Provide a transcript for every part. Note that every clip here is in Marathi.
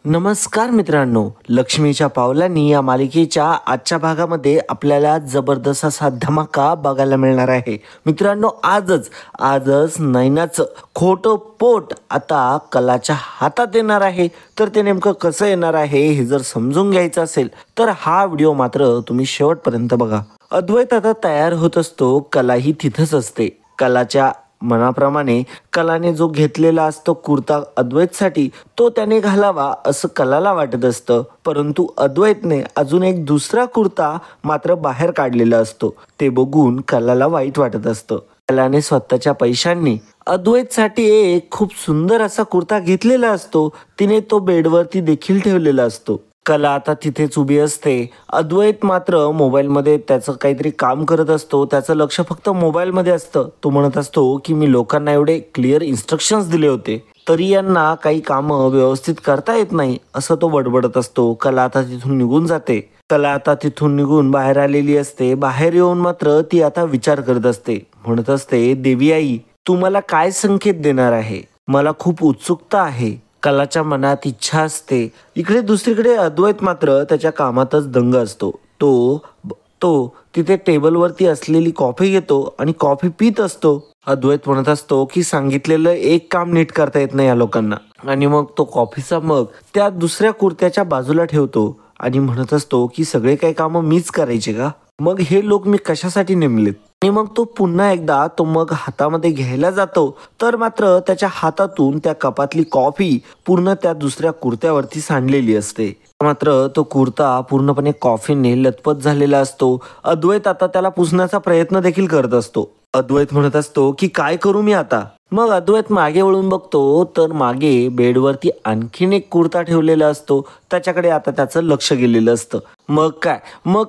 नमस्कार मित्रांनो, लक्ष्मीच्या पावलांनी या मालिकेच्या आजच्या भागामध्ये आपल्याला जबरदस्त असा धमाका बघायला मिळणार आहे. मित्रांनो, आजच नैनाचं खोटं पोट आता कलाच्या हातात येणार आहे. तर ते नेमकं कसं येणार आहे हे जर समजून घ्यायचं असेल तर हा व्हिडिओ मात्र तुम्ही शेवटपर्यंत बघा. अद्वैत आता तयार होत असतो, कलाही तिथंच असते. कलाच्या मनाप्रमाणे कलाने जो घेतलेला असतो कुर्ता अद्वैतसाठी तो त्याने घालावा असं कलाला वाटत असतं. परंतु अद्वैतने अजून एक दुसरा कुर्ता मात्र बाहेर काढलेला असतो. ते बघून कलाला वाईट वाटत असतं. कलाने स्वतःच्या पैशांनी अद्वैतसाठी एक खूप सुंदर असा कुर्ता घेतलेला असतो. तिने तो बेडवरती देखील ठेवलेला असतो. कला आता तिथेच उभी असते. अद्वैत मात्र मोबाईलमध्ये त्याचं काहीतरी काम करत असतो. त्याचं लक्ष फक्त मोबाईलमध्ये असतं. तो म्हणत असतो की मी लोकांना एवढे क्लिअर इन्स्ट्रक्शन्स दिले होते तरी यांना काही कामं व्यवस्थित करता येत नाही असं तो बडबडत असतो. कला आता तिथून निघून जाते. कला आता तिथून निघून बाहेर आलेली असते. बाहेर येऊन मात्र ती आता विचार करत असते. म्हणत असते, देवी आई तू मला काय संकेत देणार आहे? मला खूप उत्सुकता आहे. कलाच्या मनात इच्छा असते. इकडे दुसरीकडे अद्वैत मात्र त्याच्या कामातच दंग असतो. तो तिथे टेबलवरती असलेली कॉफी घेतो आणि कॉफी पित असतो. अद्वैत म्हणत असतो की सांगितलेलं एक काम नीट करता येत नाही या लोकांना. आणि मग तो कॉफीचा मग त्या दुसऱ्या कुर्त्याच्या बाजूला ठेवतो आणि म्हणत असतो की सगळे काही कामं मीच करायचे का? मग हे लोक मी कशासाठी नेमलेत? आणि मग तो पुन्हा एकदा तो मग हातामध्ये घ्यायला जातो तर मात्र त्याच्या हातातून त्या कपातली कॉफी पूर्ण त्या दुसऱ्या कुर्त्यावरती सांडलेली असते. मात्र तो कुर्ता पूर्णपणे कॉफीने लथपथ झालेला असतो. अद्वैत आता त्याला पुसण्याचा प्रयत्न देखील करत असतो. अद्वैत म्हणत असतो की काय करू मी आता? मग अद्वैत मागे वळून बघतो तर मागे बेडवरती आणखीन एक कुर्ता ठेवलेला असतो. त्याच्याकडे आता त्याचं लक्ष गेलेलं असतं. मग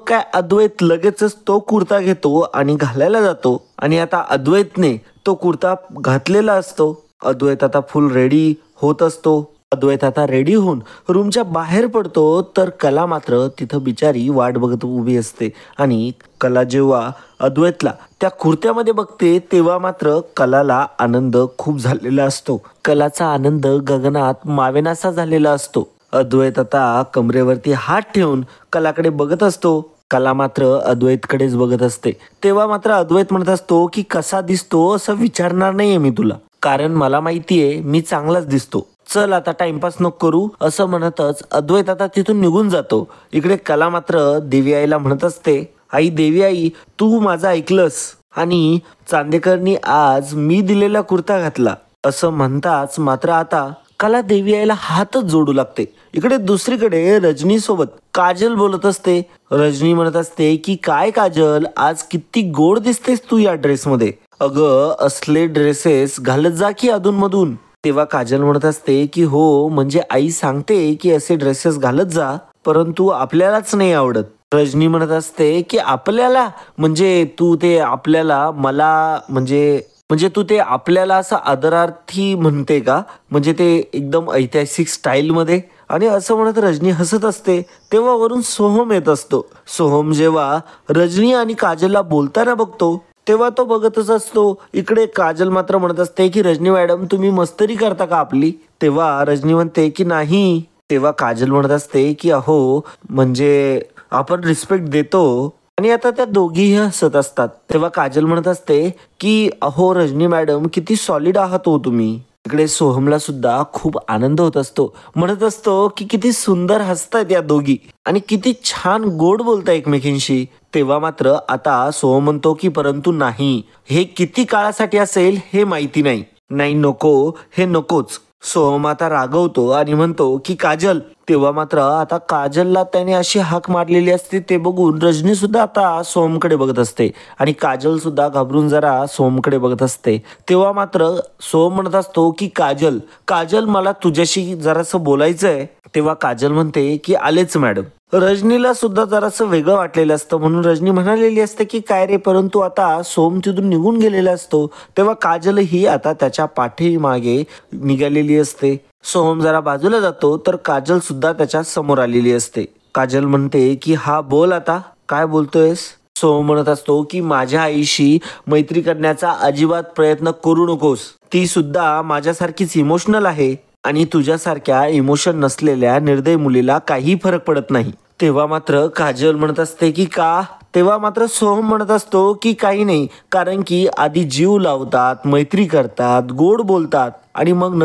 काय अद्वैत लगेचच तो कुर्ता घेतो आणि घालायला जातो. आणि आता अद्वैतने तो कुर्ता घातलेला असतो. अद्वैत आता फुल रेडी होत असतो. अद्वैत आता रेडी होऊन रूमच्या बाहेर पडतो तर कला मात्र तिथं बिचारी वाट बघत उभी असते. आणि कला जेव्हा अद्वैतला त्या कुर्त्यामध्ये बघते तेव्हा मात्र कलाला आनंद खूप झालेला असतो. कलाचा आनंद गगनात मावेनासा झालेला असतो. अद्वैत आता कमरेवरती हात ठेवून कलाकडे बघत असतो. कला मात्र अद्वैतकडेच बघत असते. तेव्हा मात्र अद्वैत म्हणत असतो की कसा दिसतो असं विचारणार नाहीये मी तुला, कारण मला माहितीये मी चांगलाच दिसतो. चल आता टाइमपास नको करू असं म्हणतच अद्वैत आता तिथून निघून जातो. इकडे कला मात्र देवी आईला म्हणत असते, आई देवी आई तू माझं ऐकलंस आणि चांदेकरनी आज मी दिलेला कुर्ता घातला असं म्हणताच मात्र आता कला देवी आईला हातच जोडू लागते. इकडे दुसरीकडे रजनी सोबत काजल बोलत असते. रजनी म्हणत असते की काय काजल, आज किती गोड दिसतेस तू या ड्रेसमध्ये. अगं असले ड्रेसेस घालत जा की अधूनमधून. तेव्हा काजल म्हणत असते की हो म्हणजे आई सांगते की असे ड्रेसेस घालत जा, परंतु आपल्यालाच नाही आवडत. रजनी म्हणत असते की आपल्याला म्हणजे तू ते आपल्याला मला म्हणजे तू ते आपल्याला असं आदरार्थी म्हणते का? म्हणजे ते एकदम ऐतिहासिक स्टाईल मध्ये. आणि असं म्हणत रजनी हसत असते. तेव्हा वरून सोहम येत असतो. सोहम जेव्हा रजनी आणि काजलला बोलताना बघतो तेव्हा तो बघतच असतो. इकडे काजल मात्र म्हणत असते की रजनी मॅडम तुम्ही मस्करी करता का आपली? तेव्हा रजनी म्हणते की नाही. तेव्हा काजल म्हणत असते की अहो म्हणजे आपण रिस्पेक्ट देतो. आणि आता त्या दोघीही हसत असतात. तेव्हा काजल म्हणत असते की अहो रजनी मॅडम किती सॉलिड आहात हो तुम्ही. इकडे सोहमला सुद्धा खूप आनंद होत असतो. म्हणत असतो की किती सुंदर हसतायत या दोघी आणि किती छान गोड बोलताय एकमेकींशी. तेव्हा मात्र आता सोहम म्हणतो की परंतु नाही, हे किती काळासाठी असेल हे माहिती नाही. नाही नको, हे नकोच. सोहम आता रागवतो आणि म्हणतो की काजल. तेव्हा मात्र आता काजलला त्याने अशी हाक मारलेली असते ते बघून रजनी सुद्धा आता सोहमकडे बघत असते आणि काजल सुद्धा घाबरून जरा सोहमकडे बघत असते. तेव्हा मात्र सोहम म्हणत असतो की काजल मला तुझ्याशी जरासं बोलायचंय. तेव्हा काजल म्हणते की आलेच मॅडम. रजनीला सुद्धा जरासं वेगळं वाटलेलं असतं म्हणून रजनी म्हणालेली असते की काय रे, परंतु आता सोहम तिथून निघून गेलेला असतो. तेव्हा काजल ही आता त्याच्या पाठीमागे निघालेली असते. सोहम जरा बाजूला जातो तर काजल सुद्धा त्याच्या समोर आलेली असते. काजल म्हणते की हा बोल आता काय बोलतोयस? सोहम म्हणत असतो की माझ्या आईशी मैत्री करण्याचा अजिबात प्रयत्न करू नकोस. ती सुद्धा माझ्यासारखीच इमोशनल आहे आणि तुझ्यासारख्या इमोशन नसलेल्या निर्दयी मुलीला काही फरक पडत नाही. तेव्हा मात्र काजल म्हणत असते की का? तेव्हा मात्र सोहम म्हणत असतो की काही नाही, कारण की आधी जीव लावतात, मैत्री करतात, गोड बोलतात आणि मग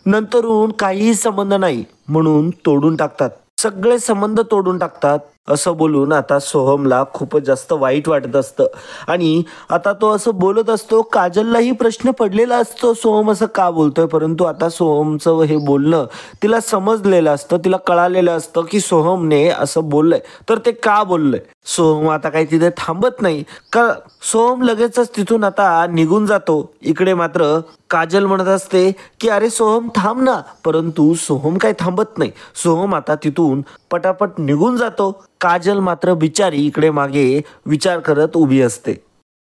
नंतरून काहीही संबंध नाही म्हणून तोडून टाकतात, सगळे संबंध तोडून टाकतात. असं बोलून आता सोहमला खूपच जास्त वाईट वाटत असतं आणि आता तो असं बोलत असतो. काजललाही प्रश्न पडलेला असतो सोहम असं का बोलतोय, परंतु आता सोहमचं हे बोलणं तिला समजलेलं असतं, तिला कळालेलं असतं की सोहमने असं बोललंय तर ते का बोललंय. सोहम आता काही तिथे थांबत नाही का, सोहम लगेचच तिथून आता निघून जातो. इकडे मात्र काजल म्हणत असते की अरे सोहम थांब ना, परंतु सोहम काही थांबत नाही. सोहम आता तिथून पटापट निघून जातो. काजल मात्र बिचारी इकडे मागे विचार करत उभी असते.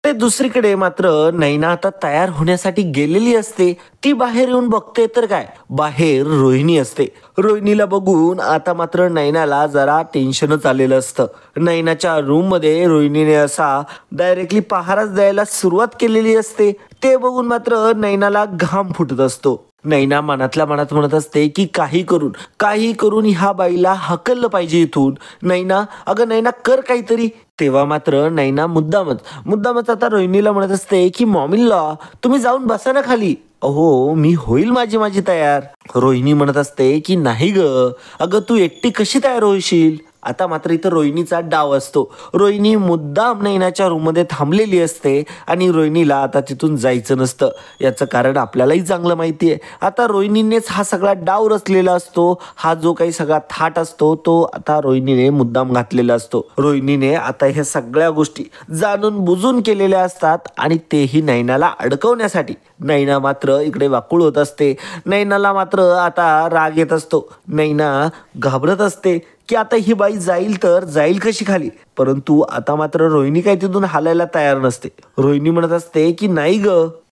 ते दुसरीकडे मात्र नैना आता तयार होण्यासाठी गेलेली असते. ती बाहेर येऊन बघते तर काय, बाहेर रोहिणी असते. रोहिणीला बघून आता मात्र नैनाला जरा टेन्शनच आलेलं असतं. नैनाच्या रूम मध्ये रोहिणीने असा डायरेक्टली पहाराच द्यायला सुरुवात केलेली असते. ते बघून मात्र नैनाला घाम फुटत असतो. नैना मनातल्या मनात म्हणत असते की काही करून ह्या बाईला हकललं पाहिजे इथून. नैना, अगं नैना कर काहीतरी. तेव्हा मात्र नैना मुद्दामच आता रोहिणीला म्हणत असते की मॉमिनला तुम्ही जाऊन बसा ना खाली. अहो मी होईल माझी तयार. रोहिणी म्हणत असते की नाही ग, अगं तू एकटी कशी तयार होशील. आता मात्र इथं रोहिणीचा डाव असतो. रोहिणी मुद्दाम नैनाच्या रूममध्ये थांबलेली असते आणि रोहिणीला आता तिथून जायचं नसतं. याचं कारण आपल्यालाही चांगलं माहिती आहे. आता रोहिणीनेच हा सगळा डाव रचलेला असतो. हा जो काही सगळा थाट असतो तो आता रोहिणीने मुद्दाम घातलेला असतो. रोहिणीने आता ह्या सगळ्या गोष्टी जाणून बुजून केलेल्या असतात आणि तेही नैनाला अडकवण्यासाठी. नैना मात्र इकडे वाकुळ होत असते. नैनाला मात्र आता राग येत असतो. नैना घाबरत असते की आता ही बाई जाईल कशी खाली. परंतु आता मात्र रोहिणी काही तिथून हालायला तयार नसते. रोहिणी म्हणत असते की नाही ग,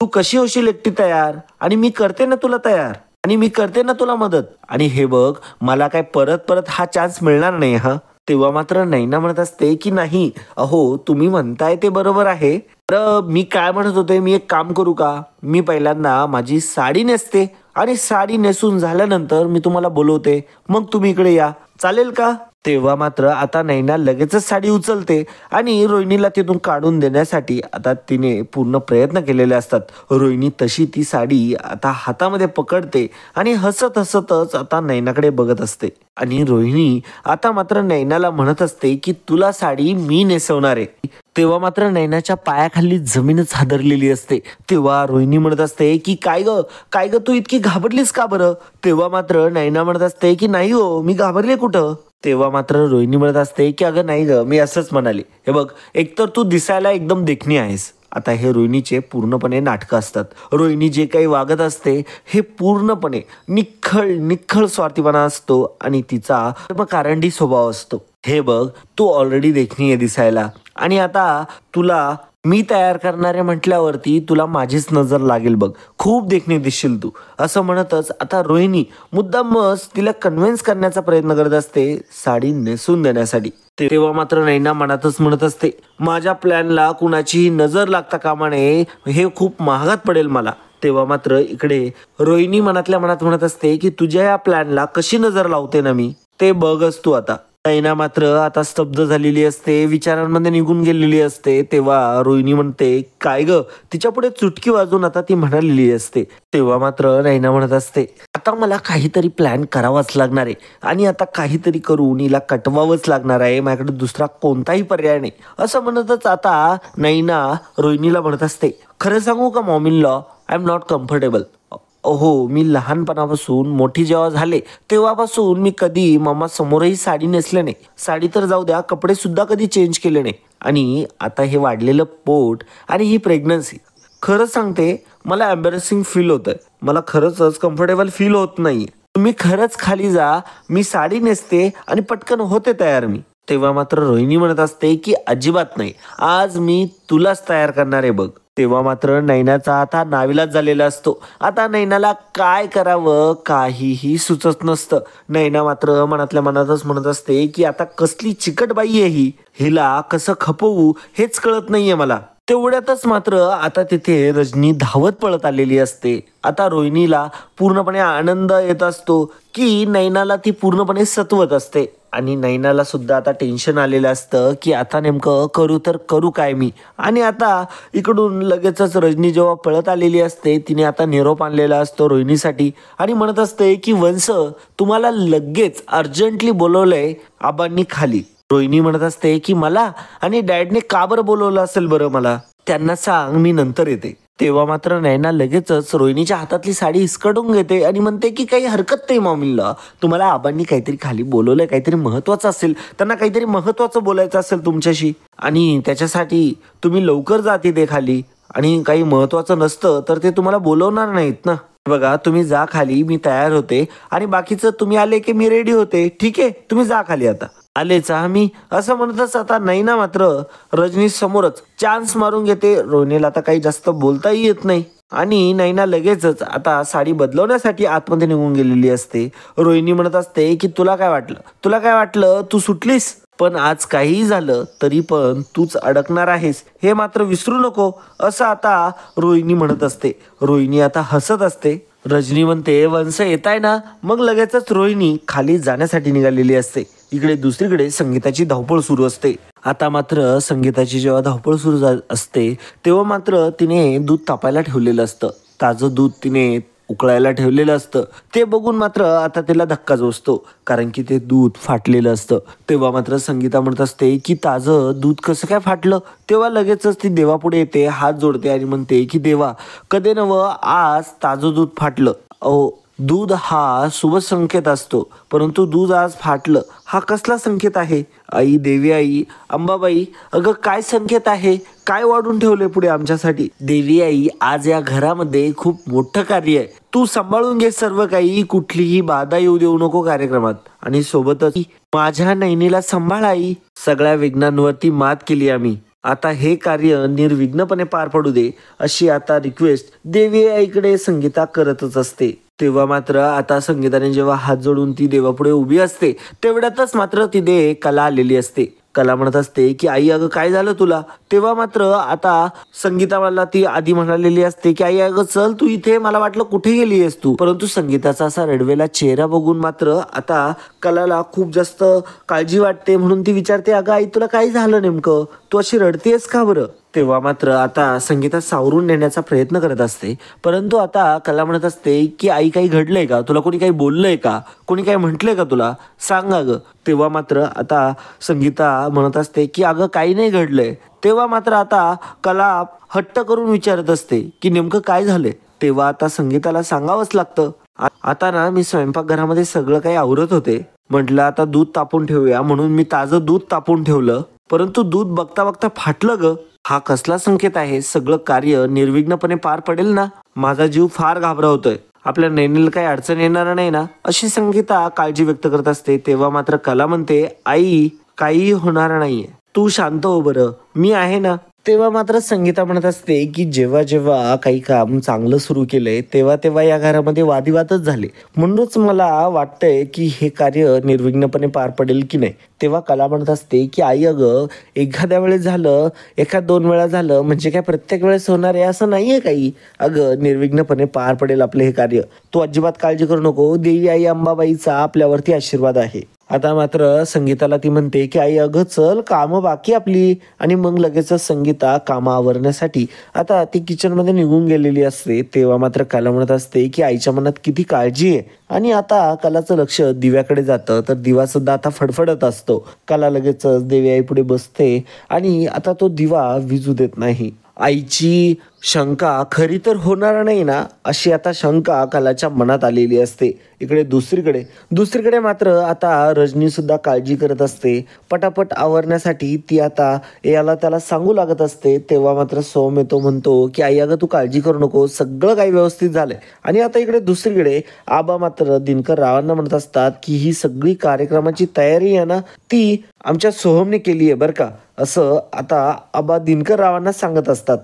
तू कशी होशील एकटी तयार, आणि मी करते ना तुला तयार, आणि मी करते ना तुला मदत, आणि हे बघ मला काय परत हा चान्स मिळणार नाही हा. तेव्हा मात्र नैना म्हणत असते की नाही, अहो तुम्ही म्हणताय ते बरोबर आहे. तर मी काय म्हणत होते, मी एक काम करू का, मी पहिल्यांदा माझी साडी नेसते आणि साडी नेसून झाल्यानंतर मी तुम्हाला बोलवते, मग तुम्ही इकडे या, चालेल का. तेव्हा मात्र आता नैना लगेचच साडी उचलते आणि रोहिणीला तिथून काढून देण्यासाठी आता तिने पूर्ण प्रयत्न केलेले असतात. रोहिणी तशी ती साडी आता हातामध्ये पकडते आणि हसतच आता नैनाकडे बघत असते. आणि रोहिणी आता मात्र नैनाला म्हणत असते की तुला साडी मी नेसवणार आहे. तेव्हा मात्र नैनाच्या पायाखाली जमीनच हादरलेली असते. तेव्हा रोहिणी म्हणत असते की काय ग तू इतकी घाबरलीस का बरं. तेव्हा मात्र नैना म्हणत असते की नाही हो, मी घाबरले कुठं. तेव्हा मात्र रोहिणी म्हणत असते की अगं नाही ग, मी असंच म्हणाले. हे बघ, एकतर तू दिसायला एकदम देखणी आहेस. आता हे रोहिणीचे पूर्णपणे नाटकं असतात. रोहिणी जे काही वागत असते हे पूर्णपणे निखळ स्वार्थीपणा असतो आणि तिचा कर्मकांडी स्वभाव असतो. हे बघ, तू ऑलरेडी देखणी आहे दिसायला, आणि आता तुला मी तयार करणारे म्हटल्यावरती तुला माझीच नजर लागेल बघ, खूप देखणी दिसशील तू. असं म्हणतच आता रोहिणी मुद्दामच तिला कन्व्हिन्स करण्याचा प्रयत्न करत असते साडी नेसून देण्यासाठी. तेव्हा मात्र नैना मनातच म्हणत असते, माझ्या प्लॅनला कुणाचीही नजर लागता कामा नये, हे खूप महागात पडेल मला. तेव्हा मात्र इकडे रोहिणी मनातल्या मनात म्हणत असते की तुझ्या या प्लॅनला कशी नजर लावते ना मी, ते बघच तू आता. नैना मात्र आता स्तब्ध झालेली असते, विचारांमध्ये निघून गेलेली असते. तेव्हा रोहिणी म्हणते काय ग, तिच्या पुढे चुटकी वाजून आता ती म्हणालेली असते. तेव्हा मात्र नैना म्हणत असते आता मला काहीतरी प्लॅन करावाच लागणार आहे आणि आता काहीतरी करून हिला कटवावंच लागणार आहे, माझ्याकडे दुसरा कोणताही पर्याय नाही. असं म्हणतच आता नैना रोहिणीला म्हणत असते, खरं सांगू का Maugham law, I am not comfortable. हो, मी लहानपणापासून मोठी जेव्हा झाले तेव्हापासून मी कधी मामा समोरही साडी नेसले नाही. साडी तर जाऊ द्या, कपडे सुद्धा कधी चेंज केले नाही. आणि आता हे वाढलेलं पोट आणि ही प्रेग्नन्सी, खरं सांगते मला एम्बॅरेसिंग फील होतंय. मला खरंच कम्फर्टेबल फील होत नाही. तुम्ही खरंच खाली जा, मी साडी नेसते आणि पटकन होते तयार मी. तेव्हा मात्र रोहिणी म्हणत असते की अजिबात नाही, आज मी तुलाच तयार करणार आहे बघ. तेव्हा मात्र नैनाचा आता नाविलाज झालेला असतो. आता नैनाला काय करावं काहीही सुचत नसतं. नैना मात्र मनातल्या मनातच म्हणत असते की आता कसली चिकट बाई आहे ही, हिला कसं खपवू हेच कळत नाहीये मला. तेवढ्यातच मात्र आता तिथे रजनी धावत पळत आलेली असते. आता रोहिणीला पूर्णपणे आनंद येत असतो की नैनाला ती पूर्णपणे सतवत असते आणि नैनाला सुद्धा आता टेन्शन आलेलं असतं की आता नेमकं करू तर करू काय मी. आणि आता इकडून लगेचच रजनी जेव्हा पळत आलेली असते तिने आता निरोप आणलेला असतो रोहिणीसाठी आणि म्हणत असते की वंश, तुम्हाला लगेच अर्जंटली बोलवलंय आबांनी खाली. रोहिणी म्हणत असते की मला आणि डॅडने का बरं बोलवलं असेल बरं मला, त्यांना सांग मी नंतर येते. तेव्हा मात्र नैना लगेचच रोहिणीच्या हातातली साडी हिसकावून घेते आणि म्हणते की काही हरकत नाही मामीला, तुम्हाला आबांनी काहीतरी खाली बोलवलंय, काहीतरी महत्वाचं असेल, त्यांना काहीतरी महत्वाचं बोलायचं असेल तुमच्याशी आणि त्याच्यासाठी तुम्ही लवकर जा तिथे खाली आणि काही महत्वाचं नसतं तर ते तुम्हाला बोलवणार नाहीत ना. बघा तुम्ही जा खाली, मी तयार होते आणि बाकीचं तुम्ही आले की मी रेडी होते. ठीक आहे, तुम्ही जा खाली आता. आलेच आम्ही असं म्हणतच आता नैना मात्र रजनी समोरच चान्स मारून घेते. रोहिणीला आता काही जास्त बोलताही येत नाही आणि नैना लगेचच आता साडी बदलवण्यासाठी आतमध्ये निघून गेलेली असते. रोहिणी म्हणत असते की तुला काय वाटलं तू सुटलीस, पण आज काहीही झालं तरी पण तूच अडकणार आहेस हे मात्र विसरू नको, असं आता रोहिणी म्हणत असते. रोहिणी आता हसत असते. रजनी म्हणते वंश येताय ना. मग लगेचच रोहिणी खाली जाण्यासाठी निघालेली असते. इकडे दुसरीकडे संगीताची धावपळ सुरू असते. आता मात्र संगीताची जेव्हा धावपळ सुरू असते तेव्हा मात्र तिने दूध तापायला ठेवलेलं असतं. ताजं दूध तिने उकळायला ठेवलेलं असतं. ते बघून मात्र आता तिला धक्काच बसतो कारण की ते दूध फाटलेलं असतं. तेव्हा मात्र संगीता म्हणत असते की ताजं दूध कसं काय फाटलं. तेव्हा लगेचच ती देवापुढे येते, हात जोडते आणि म्हणते की देवा, कधी नवं आज ताजं दूध फाटलं. अहो, दूध हा शुभ संकेत असतो, परंतु दूध आज फाटलं हा कसला संकेत आहे. आई, देवी आई, अंबाबाई, अगं काय संकेत आहे, काय वाढून ठेवले पुढे आमच्यासाठी. देवी आई, आज या घरामध्ये खूप मोठं कार्य आहे, तू सांभाळून घे सर्व काही, कुठलीही बाधा येऊ देऊ नको कार्यक्रमात. आणि सोबतच माझ्या नैनीला सांभाळ आई. सगळ्या विघ्नांवरती मात केली आम्ही, आता हे कार्य निर्विघ्नपणे पार पडू दे, अशी आता रिक्वेस्ट देवी आईकडे संगीता करतच असते. तेव्हा मात्र आता संगीताने जेव्हा हात जोडून ती देवापुढे उभी असते तेवढ्यातच मात्र तिथे कला आलेली असते. कला म्हणत असते की आई अगं काय झालं तुला. तेव्हा मात्र आता संगीता मला ती आधी म्हणालेली असते की आई अगं चल तू इथे, मला वाटलं कुठे गेली आहेस तू. परंतु संगीताचा असा रडवेला चेहरा बघून मात्र आता कलाला खूप जास्त काळजी वाटते. म्हणून ती विचारते अगं आई तुला काय झालं नेमकं, तू अशी रडतेस का बरं. तेव्हा मात्र आता संगीता सावरून नेण्याचा प्रयत्न करत असते. परंतु आता कला म्हणत असते की आई काही घडलंय का, तुला कोणी काही बोललंय का, कोणी काही म्हटलंय का तुला, सांग अगं. तेव्हा मात्र आता संगीता म्हणत असते की अगं काही नाही घडलंय. तेव्हा मात्र आता कला हट्ट करून विचारत असते की नेमकं काय झालंय. तेव्हा आता संगीताला सांगावंच लागतं. आता ना मी स्वयंपाकघरामध्ये सगळं काही आवरत होते, म्हटलं आता दूध तापून ठेवूया म्हणून मी ताजं दूध तापून ठेवलं, परंतु दूध बघता बघता फाटलं ग. हा कसला संकेत आहे, सगळं कार्य निर्विघ्नपणे पार पडेल ना. माझा जीव फार घाबरवतोय, आपल्या नैनीला काही अडचण येणार नाही ना, अशी संगीता काळजी व्यक्त करत असते. तेव्हा मात्र कला म्हणते आई काही होणार नाहीये, तू शांत हो बरं, मी आहे ना. तेव्हा मात्र संगीता म्हणत असते की जेव्हा जेव्हा काही काम चांगलं सुरू केलंय तेव्हा तेव्हा या घरामध्ये वादिवादच झाले, म्हणूनच मला वाटतंय की हे कार्य निर्विघ्नपणे पार पडेल की नाही. तेव्हा कला म्हणत असते की आई अगं एखाद्या वेळेस झालं, एखाद दोन वेळा झालं म्हणजे काय प्रत्येक वेळेस होणार आहे असं नाहीये काही. अगं निर्विघ्नपणे पार पडेल आपलं हे कार्य, तू अजिबात काळजी करू नको, देवी आई अंबाबाईचा आपल्यावरती आशीर्वाद आहे. आता मात्र संगीताला ती म्हणते की आई अगं चल कामं बाकी आपली. आणि मग लगेचच संगीता कामं आवरण्यासाठी आता ती किचनमध्ये निघून गेलेली असते. तेव्हा मात्र कला म्हणत असते की आईच्या मनात किती काळजी आहे. आणि आता कलाचं लक्ष दिव्याकडे जातं तर दिवा सुद्धा आता फडफडत असतो. कला लगेचच देवी आई पुढे बसते आणि आता तो दिवा विझू देत नाही. आईची शंका खरी तर होणार नाही ना, अशी आता शंका कलाच्या मनात आलेली असते. इकडे दुसरीकडे मात्र आता रजनी सुद्धा काळजी करत असते. पटापट आवरण्यासाठी ती आता याला त्याला सांगू लागत असते. तेव्हा मात्र सोम येतो, म्हणतो की आई अगं तू काळजी करू नको, सगळं काही व्यवस्थित झालंय. आणि आता इकडे दुसरीकडे आबा मात्र दिनकर रावांना म्हणत असतात की ही सगळी कार्यक्रमाची तयारी आहे ना ती आमच्या सोहमने केली आहे बरं का, असं आता आबा दिनकर रावांना सांगत असतात.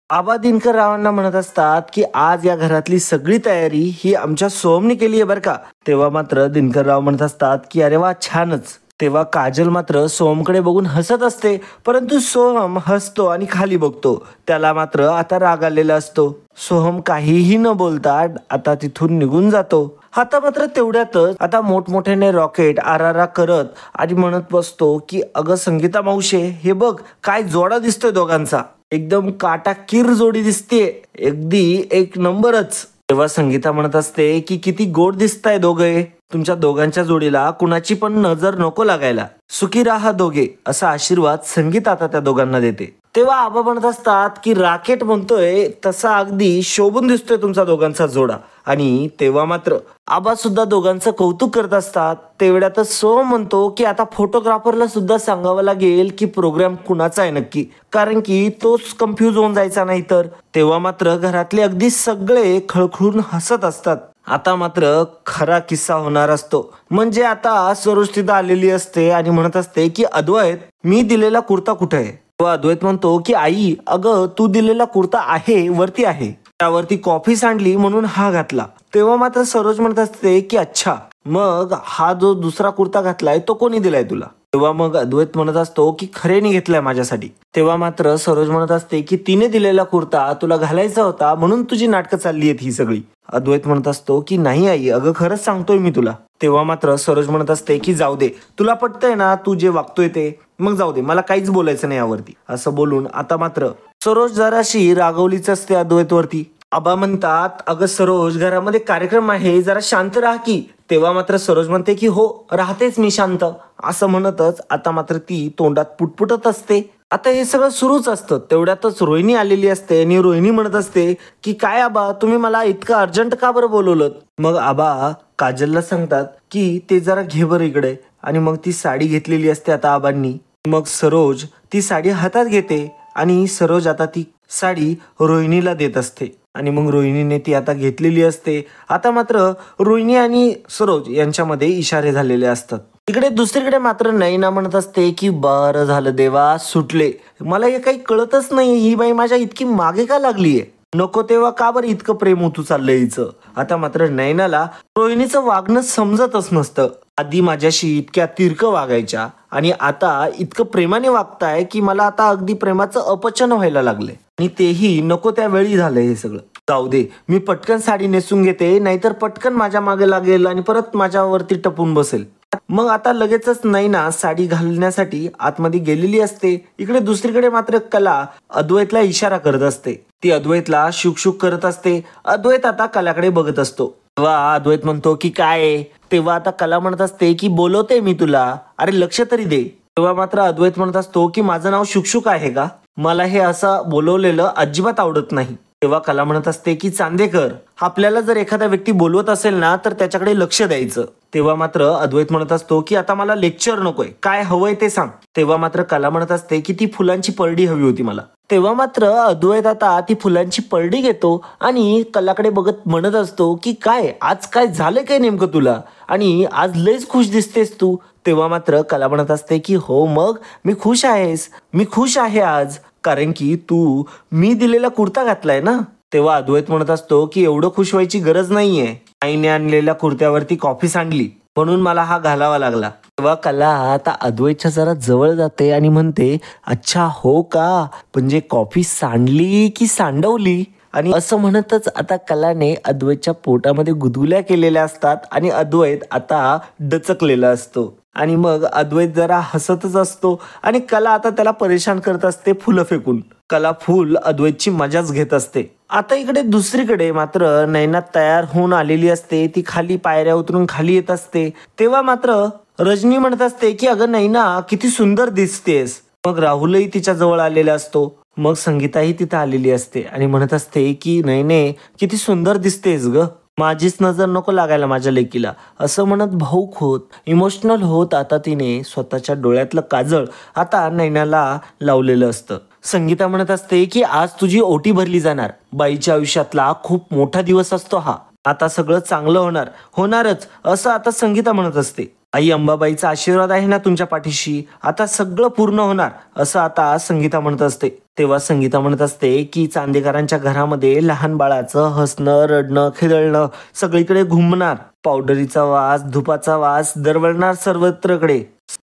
आबा दिनकर रावांना म्हणत असतात की आज या घरातली सगळी तयारी ही आमच्या सोहमने केली आहे बरं का. तेव्हा मात्र दिनकर राव म्हणत असतात की अरे वा छानच. तेव्हा काजल मात्र सोहमकडे बघून हसत असते, परंतु सोहम हसतो आणि खाली बघतो. त्याला मात्र आता राग आलेला असतो. सोहम काहीही न बोलता आता तिथून निघून जातो. आता मात्र तेवढ्यातच आता मोठमोठ्याने रॉकेट आरारा करत आणि म्हणत बसतो की अगं संगीता मावशे, हे बघ काय जोडा दिसतोय दोघांचा, एकदम काटाकीर जोडी दिसते, अगदी एक नंबरच. तेव्हा संगीता म्हणत असते की किती गोड दिसताय दोघे, तुमच्या दोघांच्या जोडीला कुणाची पण नजर नको लागायला, सुखी राहा दोघे, असा आशीर्वाद संगीता आता त्या दोघांना देते. तेव्हा आबा म्हणत असतात की राकेट म्हणतोय तसा अगदी शोभून दिसतोय तुमचा दोघांचा जोडा. आणि तेव्हा मात्र आबा सुद्धा दोघांचं कौतुक करत असतात. तेवढ्यातच सोहम म्हणतो की आता फोटोग्राफरला सुद्धा सांगावं लागेल की प्रोग्राम कुणाचा आहे नक्की, कारण की तोच कन्फ्यूज होऊन जायचा नाही तर. तेव्हा मात्र घरातले अगदी सगळे खळखळून हसत असतात. आता मात्र खरा किस्सा होणार असतो. म्हणजे आता सरोज तिथं आलेली असते आणि म्हणत असते की अद्वैत, मी दिलेला कुर्ता कुठे आहे. अद्वैत म्हणतो की आई, अगं तू दिलेला कुर्ता आहे वरती आहे, त्यावरती कॉफी सांडली म्हणून हा घातला. तेव्हा मात्र सरोज म्हणत असते की अच्छा, मग हा जो दुसरा कुर्ता घातलाय तो कोणी दिलाय तुला. तेव्हा मग अद्वैत म्हणत असतो की खरेने घेतलाय माझ्यासाठी. तेव्हा मात्र सरोज म्हणत असते की तिने दिलेला कुर्ता तुला घालायचा होता म्हणून तुझी नाटकं चालली आहेत ही सगळी. अद्वैत म्हणत असतो की नाही आई, अगं खरंच सांगतोय मी तुला. तेव्हा मात्र सरोज म्हणत असते की जाऊ दे, तुला पटतंय ना तू जे वागतोय ते, मग जाऊ दे, मला काहीच बोलायचं नाही यावरती, असं बोलून आता मात्र सरोज जराशी रागवलीच असते अद्वैत वरती. आबा म्हणतात अगं सरोज, घरामध्ये कार्यक्रम आहे, जरा शांत राहा की. तेव्हा मात्र सरोज म्हणते की हो राहतेच मी शांत, असं म्हणतच आता मात्र ती तोंडात पुटपुटत असते. आता हे सगळं सुरूच असतं. तेवढ्यातच रोहिणी आलेली असते आणि रोहिणी म्हणत असते की काय आबा, तुम्ही मला इतकं अर्जंट का बरं बोलवलं. मग आबा काजलला सांगतात की ते जरा घे बरं इकडे, आणि मग ती साडी घेतलेली असते आता आबांनी. मग सरोज ती साडी हातात घेते आणि सरोज आता ती साडी रोहिणीला देत असते आणि मग रोहिणीने ती आता घेतलेली असते. आता मात्र रोहिणी आणि सरोज यांच्यामध्ये इशारे झालेले असतात. इकडे दुसरीकडे मात्र नैना म्हणत असते की बरं झालं देवा सुटले, मला हे काही कळतच नाही, ही बाई माझ्या इतकी मागे का लागलीये, नको तेव्हा का बरं इतकं प्रेम होतू चाललंय हिचं. आता मात्र नैनाला रोहिणीचं वागणं समजतच नसतं. आधी माझ्याशी इतक्या तिरकं वागायच्या आणि आता इतकं प्रेमाने वागताय की मला आता अगदी प्रेमाचं अपचन व्हायला लागले, आणि तेही नको त्या वेळी झालंय हे सगळं. जाऊ दे, मी पटकन साडी नेसून घेते, नाहीतर पटकन माझ्या मागे लागेल आणि परत माझ्यावरती टपून बसेल. मग आता लगेचच नैना साडी घालण्यासाठी आतमध्ये गेलेली असते. इकडे दुसरीकडे मात्र कला अद्वैतला इशारा करत असते. ती अद्वैतला शुक करत असते. अद्वैत आता कलाकडे बघत असतो. तेव्हा अद्वैत म्हणतो की काय. तेव्हा आता कला म्हणत असते की बोलवते मी तुला, अरे लक्ष तरी दे. तेव्हा मात्र अद्वैत म्हणत असतो की माझं नाव शुक आहे का, मला हे असं बोलवलेलं अजिबात आवडत नाही. तेव्हा कला म्हणत असते की चांदेकर, आपल्याला जर एखादा व्यक्ती बोलवत असेल ना तर त्याच्याकडे लक्ष द्यायचं. तेव्हा मात्र अद्वैत म्हणत असतो की आता मला लेक्चर नकोय, काय हवंय ते सांग. तेव्हा मात्र कला म्हणत असते की ती फुलांची परडी हवी होती मला. तेव्हा मात्र अद्वैत आता ती फुलांची परडी घेतो आणि कलाकडे बघत म्हणत असतो की काय आज काय झालं काय नेमकं तुला, आणि आज लयच खुश दिसतेस तू. तेव्हा मात्र कला म्हणत असते की हो मग मी खुश आहेस, मी खुश आहे आज, कारण की तू मी दिलेला कुर्ता घातलाय ना. तेव्हा अद्वैत म्हणत असतो की एवढं खुश व्हायची गरज नाहीये, आईने आणलेल्या कुर्त्यावरती कॉफी सांडली म्हणून मला हा घालावा लागला. तेव्हा कला आता अद्वैतच्या जरा जवळ जाते आणि म्हणते अच्छा हो का, म्हणजे कॉफी सांडली की सांडवली. आणि असं म्हणतच आता कलाने अद्वैतच्या पोटामध्ये गुदगुल्या केलेल्या असतात आणि अद्वैत आता डचकलेला असतो. आणि मग अद्वैत जरा हसतच असतो आणि कला आता त्याला परेशान करत असते फुलं फेकून. कला फुल अद्वैतची मजाच घेत असते. आता इकडे दुसरीकडे मात्र नैना तयार होऊन आलेली असते. ती खाली पायऱ्या उतरून खाली येत असते. तेव्हा मात्र रजनी म्हणत असते की अगं नैना किती सुंदर दिसतेस. मग राहुलही तिच्या जवळ आलेला असतो. मग संगीताही तिथं आलेली असते आणि म्हणत असते की नैने किती सुंदर दिसतेस ग, माझीच नजर नको लागायला माझ्या लेकीला. असं म्हणत भाऊक होत इमोशनल होत आता तिने स्वतःच्या डोळ्यातलं काजळ आता नैनाला लावलेलं असतं. संगीता म्हणत असते की आज तुझी ओटी भरली जाणार, बाईच्या आयुष्यातला खूप मोठा दिवस असतो हा, आता सगळं चांगलं होणारच असं आता संगीता म्हणत असते. आई अंबाबाईचा आशीर्वाद आहे ना तुमच्या पाठीशी, आता सगळं पूर्ण होणार असं आता संगीता म्हणत असते. तेव्हा संगीता म्हणत असते की चांदेकरांच्या घरामध्ये लहान बाळाचं हसणं रडणं खिदळणं सगळीकडे घुमणार, पावडरीचा वास धुपाचा वास दरवळणार सर्वत्रकडे.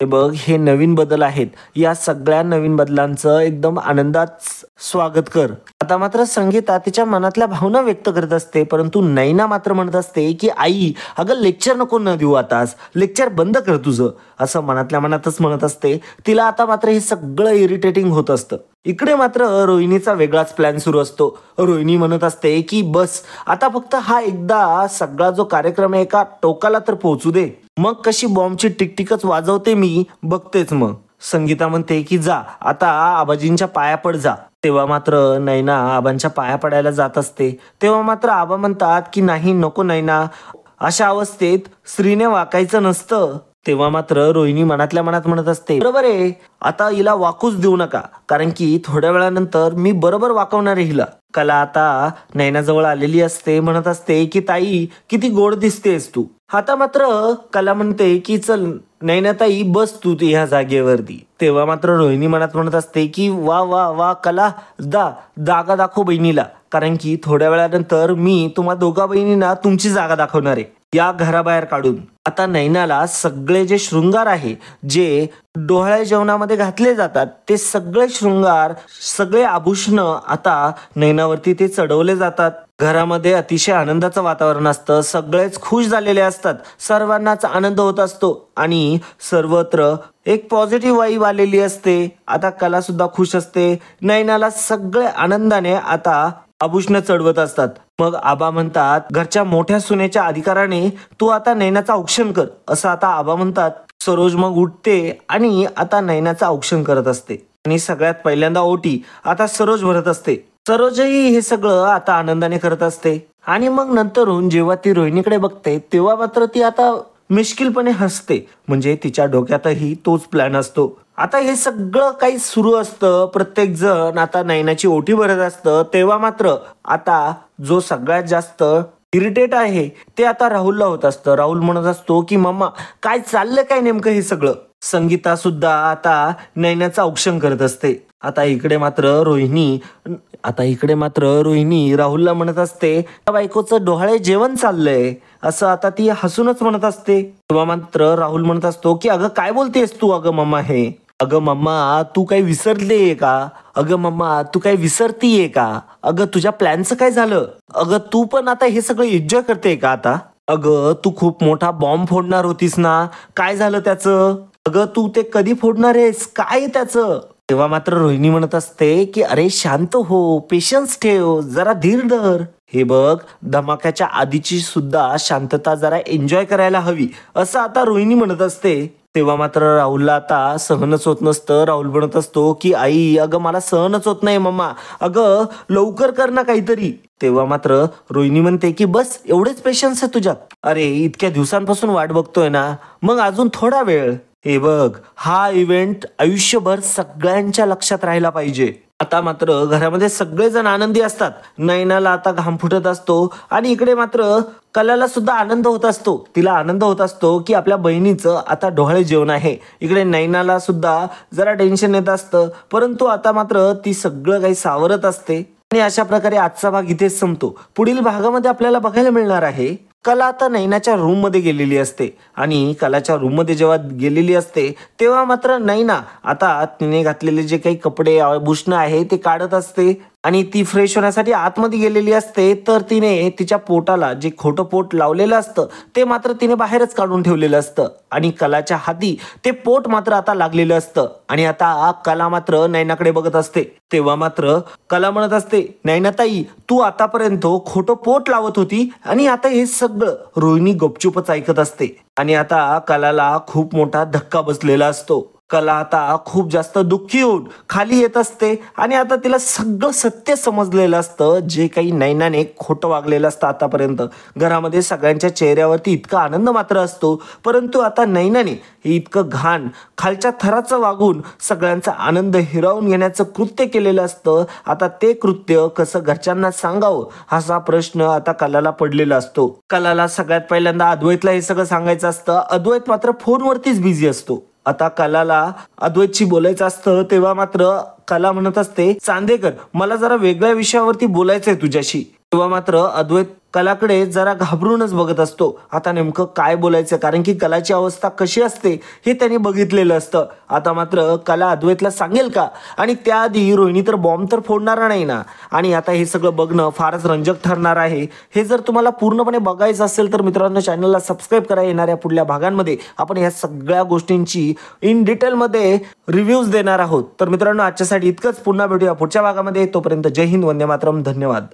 हे बघ, हे नवीन बदल आहेत, या सगळ्या नवीन बदलांचं एकदम आनंदात स्वागत कर. आता मात्र संगीता तिच्या मनातल्या भावना व्यक्त करत असते, परंतु नैना मात्र म्हणत असते की आई, अगं लेक्चर नको न देऊ, आताच लेक्चर बंद कर तुझं, असं मनातल्या मनातच म्हणत असते. तिला आता मात्र हे सगळं इरिटेटिंग होत असतं. इकडे मात्र रोहिणीचा वेगळाच प्लॅन सुरू असतो. रोहिणी म्हणत असते की बस आता फक्त हा एकदा सगळा जो कार्यक्रम आहे एका टोकाला तर पोहोचू दे, मग कशी बॉम्बची टिकटिकच वाजवते मी बघतेच. मग संगीता म्हणते की जा आता आबाजींच्या पाया पड जा. तेव्हा मात्र नैना आबांच्या पाया पडायला जात असते. तेव्हा मात्र आबा म्हणतात की नाही, नको नैना, अशा अवस्थेत स्त्रीने वाकायचं नसतं. तेव्हा मात्र रोहिणी मनातल्या मनात म्हणत असते, बरोबर आहे, आता हिला वाकूच देऊ नका, कारण की थोड्या वेळानंतर मी बरोबर वाकवणार आहे हिला. कला आता नैनाजवळ आलेली असते, म्हणत असते की ताई, किती गोड दिसतेस तू. आता मात्र कला म्हणते की चल नैनाताई, बस तू ह्या जागेवरती. तेव्हा मात्र रोहिणी मनात म्हणत असते की वा वा वा कला, जागा दाखव बहिणीला, कारण की थोड्या वेळानंतर मी तुम्हा दोघा बहिणींना तुमची जागा दाखवणार आहे या घराबाहेर काढून. आता नैनाला सगळे जे शृंगार आहे, जे डोहाळे जेवणामध्ये घातले जातात, ते सगळे शृंगार, सगळे आभूषण आता नैनावरती ते चढवले जातात. घरामध्ये अतिशय आनंदाचं वातावरण असतं, सगळेच खुश झालेले असतात, सर्वांनाच आनंद होत असतो आणि सर्वत्र एक पॉझिटिव्ह वाईब आलेली असते. आता कला सुद्धा खुश असते. नैनाला सगळे आनंदाने आता आभूषण चढवत असतात. मग आबा म्हणतात, घरच्या मोठ्या सुनेच्या अधिकाराने तू आता नैनाचं औक्षण कर, असं आता आबा म्हणतात. सरोज मग उठते आणि आता नैनाचं औक्षण करत असते आणि सगळ्यात पहिल्यांदा ओटी आता सरोज भरत असते. सरोजही हे सगळं आता आनंदाने करत असते आणि मग नंतरून जेव्हा ती रोहिणीकडे बघते तेव्हा मात्र ती आता मिश्किलपणे हसते, म्हणजे तिच्या डोक्यातही तोच प्लॅन असतो. आता हे सगळं काही सुरू असतं, प्रत्येक जण आता नैनाची ओटी भरत असतं. तेव्हा मात्र आता जो सगळ्यात जास्त इरिटेट आहे ते आता राहुलला होत असतं. राहुल म्हणत असतो की मम्मा, काय चाललं काय नेमकं हे सगळं. संगीता सुद्धा आता नैनाचं औक्षण करत असते. आता इकडे मात्र रोहिणी राहुलला म्हणत असते, बायकोचं डोहाळे जेवण चाललंय, असं आता ती हसूनच म्हणत असते. तेव्हा मात्र राहुल म्हणत असतो की अगं काय बोलतेस तू, अगं मम्मा हे, अगं मम्मा तू काही विसरलीये का, अगं मम्मा तू काही विसरतीये का, अगं तुझ्या प्लॅनचं काय झालं, अगं तू पण आता हे सगळं एन्जॉय करते का आता, अगं तू खूप मोठा बॉम्ब फोडणार होतीस ना, काय झालं त्याचं, अगं तू ते कधी फोडणार आहेस, काय त्याचं. तेव्हा मात्र रोहिणी म्हणत असते की अरे शांत हो, पेशन्स ठेव, जरा धीर धर. हे बघ, धमाक्याच्या आधीची सुद्धा शांतता जरा एन्जॉय करायला हवी, असं आता रोहिणी म्हणत असते. तेव्हा मात्र राहुलला आता सहनच होत नसतं. राहुल म्हणत असतो की आई, अगं मला सहनच होत नाही मम्मा, अगं लवकर कर ना काहीतरी. तेव्हा मात्र रोहिणी म्हणते की बस एवढेच पेशन्स आहे तुझ्यात, अरे इतक्या दिवसांपासून वाट बघतोय ना, मग अजून थोडा वेळ. हे बघ, हा इव्हेंट आयुष्यभर सगळ्यांच्या लक्षात राहिला पाहिजे. आता मात्र घरामध्ये सगळेजण आनंदी असतात. नैनाला आता घाम फुटत असतो आणि इकडे मात्र कलाला सुद्धा आनंद होत असतो. तिला आनंद होत असतो की आपल्या बहिणीचं आता डोहाळे जेवण आहे. इकडे नैनाला सुद्धा जरा टेन्शन येत असतं, परंतु आता मात्र ती सगळं काही सावरत असते. आणि अशा प्रकारे आजचा भाग इथेच संपतो. पुढील भागामध्ये आपल्याला बघायला मिळणार आहे, कला आता नैनाच्या रूम मध्ये गेलेली असते आणि कलाच्या रूम मध्ये जेव्हा गेलेली असते तेव्हा मात्र नैना आता तिने घातलेले जे काही कपडे आभूषण आहे ते काढत असते आणि ती फ्रेश होण्यासाठी आतमध्ये गेलेली असते. तर तिने तिच्या पोटाला जे खोटं पोट लावलेलं असतं ते मात्र तिने बाहेरच काढून ठेवलेलं असतं आणि कलाच्या हाती ते पोट मात्र आता लागलेलं असतं. आणि आता कला मात्र नैनाकडे बघत असते. तेव्हा मात्र कला म्हणत असते, नैनाताई तू आतापर्यंत खोटं पोट लावत होती आणि आता हे सगळं रोहिणी गपचूपच ऐकत असते. आणि आता कलाला खूप मोठा धक्का बसलेला असतो. कला आता खूप जास्त दुःखी होऊन खाली येत असते आणि आता तिला सगळं सत्य समजलेलं असतं, जे काही नैनाने खोटं वागलेलं असतं आतापर्यंत. घरामध्ये सगळ्यांच्या चेहऱ्यावरती इतका आनंद मात्र असतो, परंतु आता नैनाने इतकं घाण खालच्या थराचं वागून सगळ्यांचा आनंद हिरावून घेण्याचं कृत्य केलेलं असतं. आता ते कृत्य कसं घरच्यांना सांगावं असा प्रश्न आता कलाला पडलेला असतो. कलाला सगळ्यात पहिल्यांदा अद्वैतला हे सगळं सांगायचं असतं. अद्वैत मात्र फोनवरतीच बिझी असतो. आता कलाला अद्वैतशी बोलायचं असतं. तेव्हा मात्र कला म्हणत असते, चांदेकर मला जरा वेगळ्या विषयावरती बोलायचंय तुझ्याशी. तेव्हा मात्र अद्वैत कलाकडे जरा घाबरूनच बघत असतो. आता नेमकं काय बोलायचं, कारण की कलाची अवस्था कशी असते हे त्यांनी बघितलेलं असतं. आता मात्र कला अद्वैतला सांगेल का, आणि त्याआधी रोहिणी तर बॉम्ब तर फोडणार नाही ना. आणि आता हे सगळं बघणं फारच रंजक ठरणार आहे. हे जर तुम्हाला पूर्णपणे बघायचं असेल तर मित्रांनो चॅनलला सबस्क्राईब करा. येणाऱ्या पुढल्या भागांमध्ये आपण या सगळ्या गोष्टींची इन डिटेलमध्ये रिव्ह्यूज देणार आहोत. तर मित्रांनो आजच्यासाठी इतकंच. पुन्हा भेटूया पुढच्या भागामध्ये. तोपर्यंत जय हिंद, वंदे मातरम, धन्यवाद.